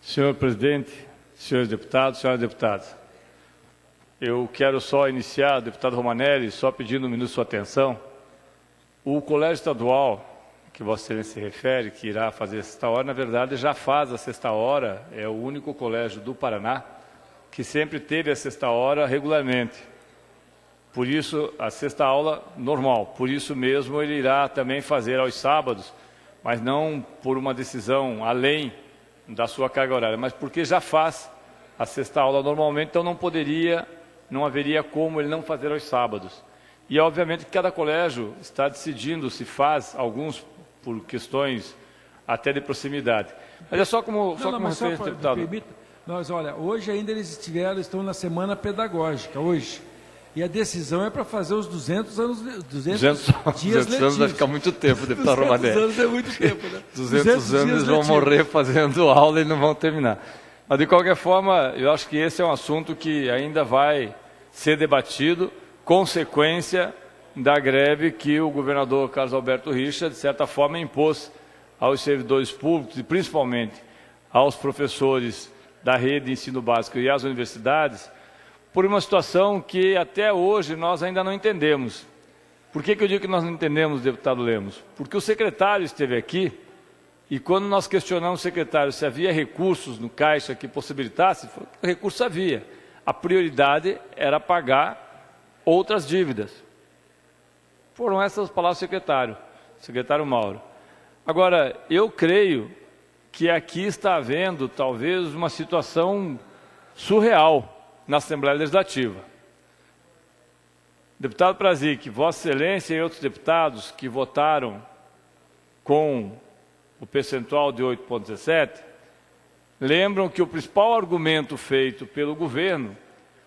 Senhor presidente, senhores deputados, senhoras deputadas, eu quero só iniciar, deputado Romanelli, só pedindo um minuto de sua atenção. O colégio estadual, que Vossa Excelência se refere, que irá fazer a sexta hora, na verdade já faz a sexta hora, é o único colégio do Paraná que sempre teve a sexta hora regularmente. Por isso, a sexta aula normal, por isso mesmo ele irá também fazer aos sábados, mas não por uma decisão além da sua carga horária, mas porque já faz a sexta aula normalmente, então não haveria como ele não fazer aos sábados. E obviamente que cada colégio está decidindo se faz, alguns por questões até de proximidade. Mas é só como referência, deputado. Olha, hoje ainda estão na semana pedagógica, hoje. E a decisão é para fazer os 200 anos, 200 dias letivos. Anos vai ficar muito tempo, deputado Romanelli. 200 anos é muito tempo, né? 200 anos eles vão morrer fazendo aula e não vão terminar. Mas, de qualquer forma, eu acho que esse é um assunto que ainda vai ser debatido, consequência da greve que o governador Carlos Alberto Richa, de certa forma, impôs aos servidores públicos e, principalmente, aos professores da rede de ensino básico e às universidades, por uma situação que até hoje nós ainda não entendemos. Por que eu digo que nós não entendemos, deputado Lemos? Porque o secretário esteve aqui e quando nós questionamos o secretário se havia recursos no Caixa que possibilitasse, recurso havia. A prioridade era pagar outras dívidas. Foram essas as palavras do secretário Mauro. Agora, eu creio que aqui está havendo talvez uma situação surreal na Assembleia Legislativa. Deputado Prazic, Vossa Excelência e outros deputados que votaram com o percentual de 8,17, lembram que o principal argumento feito pelo governo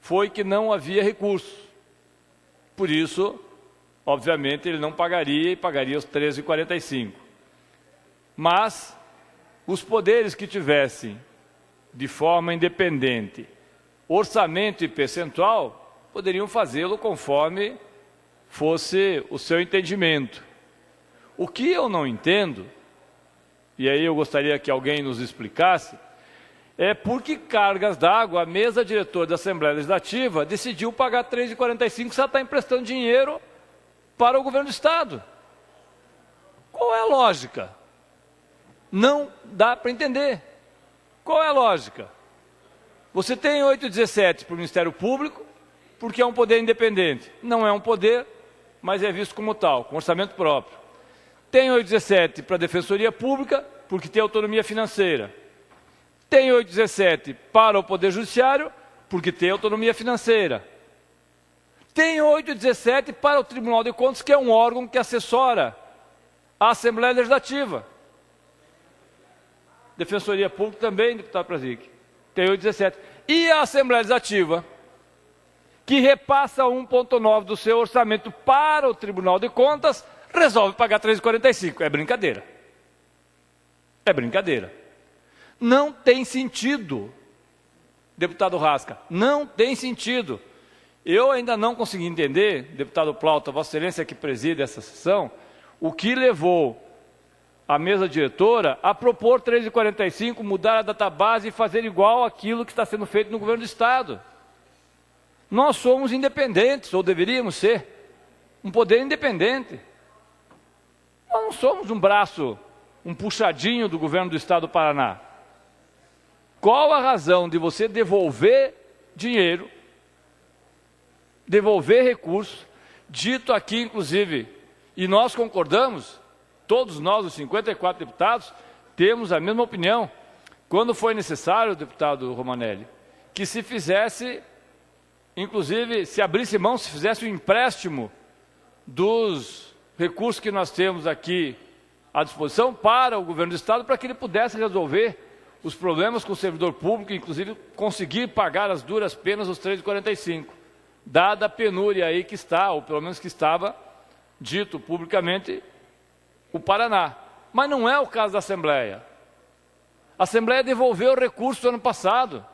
foi que não havia recursos. Por isso, obviamente, ele não pagaria e pagaria os 13,45. Mas os poderes que tivessem, de forma independente, orçamento e percentual, poderiam fazê-lo conforme fosse o seu entendimento. O que eu não entendo, e aí eu gostaria que alguém nos explicasse, é por que cargas d'água a mesa diretora da Assembleia Legislativa decidiu pagar 3,45 se ela está emprestando dinheiro para o governo do Estado. Qual é a lógica? Não dá para entender. Qual é a lógica? Você tem 8,17 para o Ministério Público, porque é um poder independente. Não é um poder, mas é visto como tal, com orçamento próprio. Tem 8,17 para a Defensoria Pública, porque tem autonomia financeira. Tem 8,17 para o Poder Judiciário, porque tem autonomia financeira. Tem 8,17 para o Tribunal de Contas, que é um órgão que assessora a Assembleia Legislativa. Defensoria Pública também, deputado Prazic. Tem 8,17. E a Assembleia Legislativa, que repassa 1,9 do seu orçamento para o Tribunal de Contas, resolve pagar 3,45. É brincadeira. É brincadeira. Não tem sentido, deputado Rasca, não tem sentido. Eu ainda não consegui entender, deputado Plauta, Vossa Excelência que preside essa sessão, o que levou a mesa diretora a propor 3,45, mudar a database e fazer igual aquilo que está sendo feito no governo do Estado. Nós somos independentes, ou deveríamos ser, um poder independente. Nós não somos um braço, um puxadinho do governo do Estado do Paraná. Qual a razão de você devolver dinheiro, devolver recursos, dito aqui inclusive, e nós concordamos, todos nós, os 54 deputados, temos a mesma opinião. Quando foi necessário, deputado Romanelli, que se fizesse, inclusive, se abrisse mão, se fizesse o empréstimo dos recursos que nós temos aqui à disposição para o governo do Estado, para que ele pudesse resolver os problemas com o servidor público, inclusive conseguir pagar as duras penas os 3,45, dada a penúria aí que está, ou pelo menos que estava dito publicamente, o Paraná. Mas não é o caso da Assembleia. A Assembleia devolveu o recurso ano passado.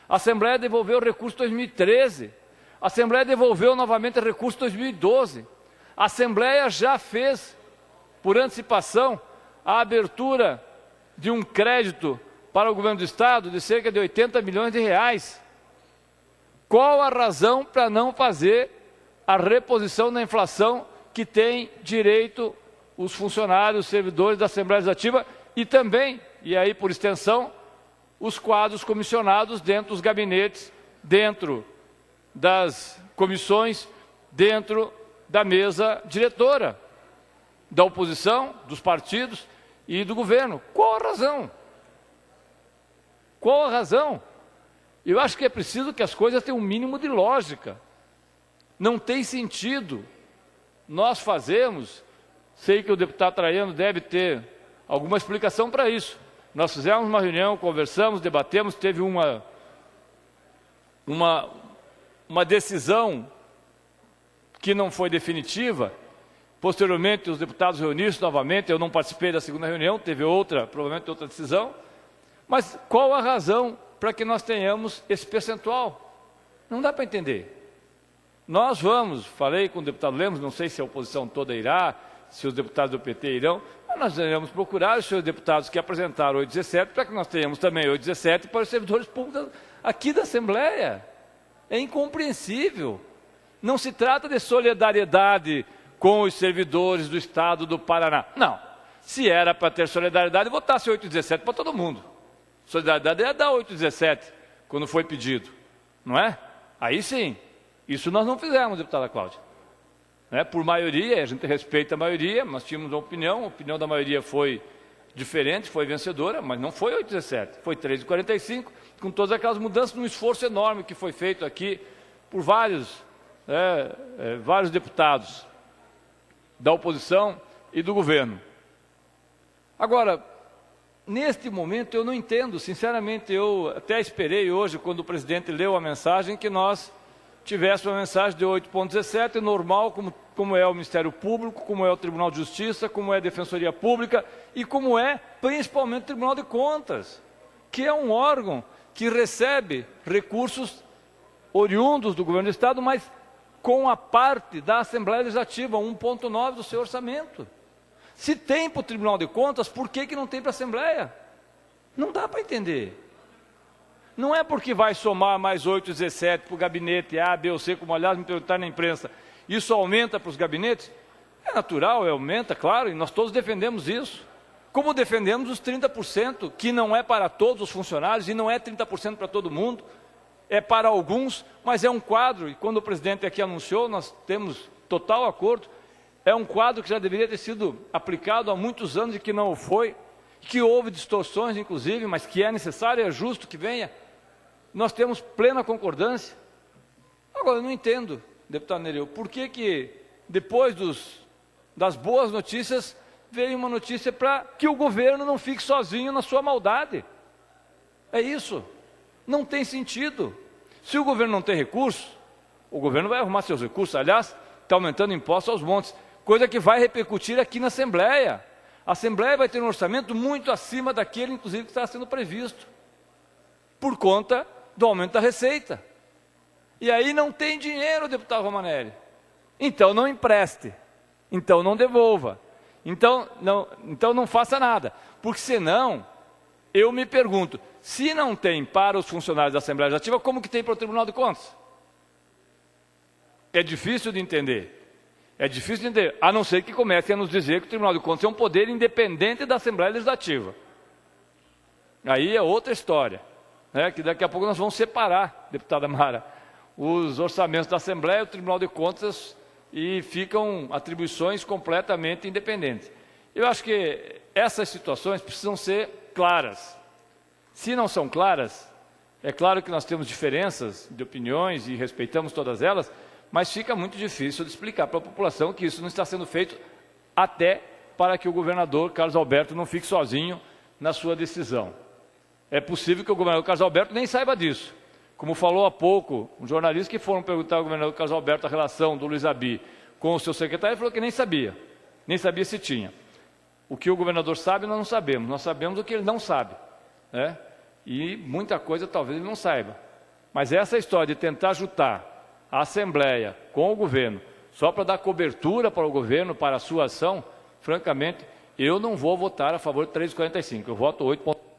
A Assembleia devolveu o recurso 2013. A Assembleia devolveu novamente o recurso 2012. A Assembleia já fez, por antecipação, a abertura de um crédito para o governo do Estado de cerca de 80 milhões de reais. Qual a razão para não fazer a reposição da inflação que tem direito os funcionários, os servidores da Assembleia Legislativa e também, e aí por extensão, os quadros comissionados dentro dos gabinetes, dentro das comissões, dentro da mesa diretora, da oposição, dos partidos e do governo? Qual a razão? Qual a razão? Eu acho que é preciso que as coisas tenham um mínimo de lógica. Não tem sentido nós fazermos, sei que o deputado Traiano deve ter alguma explicação para isso. Nós fizemos uma reunião, conversamos, debatemos, teve uma decisão que não foi definitiva. Posteriormente, os deputados reuniram-se novamente, eu não participei da segunda reunião, teve outra, provavelmente outra decisão. Mas qual a razão para que nós tenhamos esse percentual? Não dá para entender. Nós vamos, falei com o deputado Lemos, não sei se a oposição toda irá, se os deputados do PT irão, mas nós iremos procurar os seus deputados que apresentaram 817 para que nós tenhamos também 817 para os servidores públicos aqui da Assembleia. É incompreensível. Não se trata de solidariedade com os servidores do Estado do Paraná. Não. Se era para ter solidariedade, votasse 817 para todo mundo. Solidariedade é dar 817, quando foi pedido, não é? Aí sim, isso nós não fizemos, deputada Cláudia. Por maioria, a gente respeita a maioria, nós tínhamos uma opinião, a opinião da maioria foi diferente, foi vencedora, mas não foi 817, foi 3,45, com todas aquelas mudanças, num esforço enorme que foi feito aqui por vários deputados da oposição e do governo. Agora, neste momento eu não entendo, sinceramente, eu até esperei hoje, quando o presidente leu a mensagem, que nós tivéssemos uma mensagem de 8,17, normal, como é o Ministério Público, como é o Tribunal de Justiça, como é a Defensoria Pública e como é, principalmente, o Tribunal de Contas, que é um órgão que recebe recursos oriundos do governo do Estado, mas com a parte da Assembleia Legislativa, 1,9 do seu orçamento. Se tem para o Tribunal de Contas, por que não tem para a Assembleia? Não dá para entender. Não é porque vai somar mais 8,17 para o gabinete A, B ou C, como aliás me perguntaram na imprensa, isso aumenta para os gabinetes? É natural, aumenta, claro, e nós todos defendemos isso. Como defendemos os 30%, que não é para todos os funcionários e não é 30% para todo mundo, é para alguns, mas é um quadro, e quando o presidente aqui anunciou, nós temos total acordo, é um quadro que já deveria ter sido aplicado há muitos anos e que não o foi, que houve distorções, inclusive, mas que é necessário, é justo que venha. Nós temos plena concordância. Agora, eu não entendo, deputado Nereu, por que depois das boas notícias, veio uma notícia para que o governo não fique sozinho na sua maldade. É isso. Não tem sentido. Se o governo não tem recursos, o governo vai arrumar seus recursos. Aliás, está aumentando impostos aos montes, coisa que vai repercutir aqui na Assembleia. A Assembleia vai ter um orçamento muito acima daquele, inclusive, que está sendo previsto, por conta do aumento da receita. E aí não tem dinheiro, deputado Romanelli. Então não empreste, então não devolva, então não faça nada, porque senão, eu me pergunto, se não tem para os funcionários da Assembleia Legislativa, como que tem para o Tribunal de Contas? É difícil de entender. É difícil de entender, a não ser que comecem a nos dizer que o Tribunal de Contas é um poder independente da Assembleia Legislativa. Aí é outra história, que daqui a pouco nós vamos separar, deputada Mara, os orçamentos da Assembleia e o Tribunal de Contas e ficam atribuições completamente independentes. Eu acho que essas situações precisam ser claras. Se não são claras, é claro que nós temos diferenças de opiniões e respeitamos todas elas, mas fica muito difícil de explicar para a população que isso não está sendo feito até para que o governador Carlos Alberto não fique sozinho na sua decisão. É possível que o governador Carlos Alberto nem saiba disso. Como falou há pouco, um jornalista que foram perguntar ao governador Carlos Alberto a relação do Luiz Aby com o seu secretário, ele falou que nem sabia se tinha. O que o governador sabe, nós não sabemos. Nós sabemos o que ele não sabe. E muita coisa talvez ele não saiba. Mas essa história de tentar juntar a Assembleia com o governo, só para dar cobertura para o governo, para a sua ação, francamente, eu não vou votar a favor de 3,45. Eu voto 8,5.